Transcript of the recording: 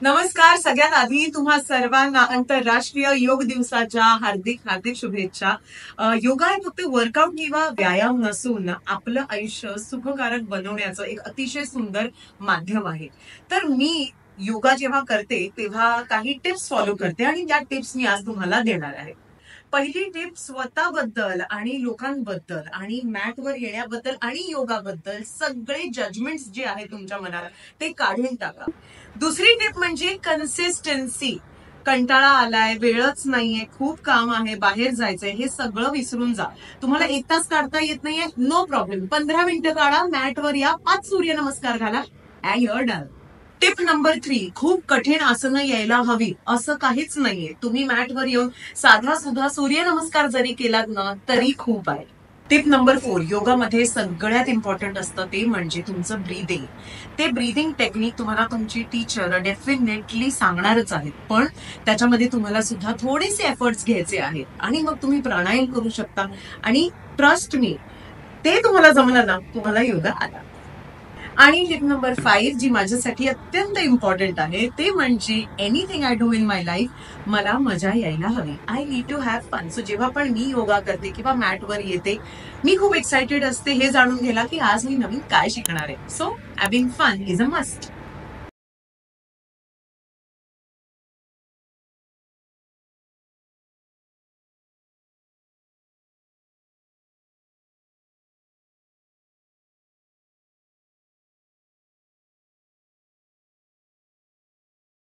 नमस्कार. सगळ्यात आधी तुम्हा सर्वांना आंतरराष्ट्रीय योग दिवसाच्या हार्दिक हार्दिक शुभेच्छा. योगा हे फक्त वर्कआउट किंवा व्यायाम नसून आपलं आयुष्य सुखकारक बनवण्याचं एक अतिशय सुंदर माध्यम आहे. तर मी योगा जेव्हा करते तेव्हा काही टिप्स फॉलो करते आणि त्या टिप्स मी आज तुम्हाला देणार आहे. पहिली टिप स्वतःबद्दल आणि लोकांबद्दल आणि मॅटवर येण्याबद्दल आणि योगाबद्दल सगळे जजमेंट्स जे आहे तुमच्या मनात ते काढून टाका. दुसरी टिप म्हणजे कन्सिस्टन्सी. कंटाळा आलाय, वेळच नाहीये, खूप काम आहे, बाहेर जायचंय, हे सगळं विसरून जा. तुम्हाला 1 तास काढता येत नाहीये, नो प्रॉब्लेम. 15 मिनिटं काढा, मॅटवर या, 5 सूर्यनमस्कार घाला and your done. Tip number 3, खूप कठीण आसनं यायला हवी असं काहीच नाहीये. तुम्ही मॅटवर येऊन साधा सुद्धा सूर्यनमस्कार जरी केलात ना तरी खूप आहे. टिप नंबर 4, योगामध्ये सगळ्यात इम्पॉर्टंट असतं ते म्हणजे तुमचं ब्रीदिंग. ते ब्रीदिंग टेक्निक तुम्हाला तुमची टीचर डेफिनेटली सांगणारच आहेत, पण त्याच्यामध्ये तुम्हाला सुद्धा थोडेसे एफर्ट्स घ्यायचे आहेत आणि मग तुम्ही प्राणायाम करू शकता. आणि ट्रस्ट मी, ते तुम्हाला जमलं ना तुम्हाला योगा आला. आणि टिप नंबर 5 जी माझ्यासाठी अत्यंत इम्पॉर्टंट आहे ते म्हणजे anything I do in my life, मला मजा यायला हवी. I need to have fun. So जेव्हा पण मी योगा करते किंवा मॅटवर येते मी खूप एक्साइटेड असते हे जाणून घ्यायला की आज मी नवीन काय शिकणार आहे. So having fun is a must.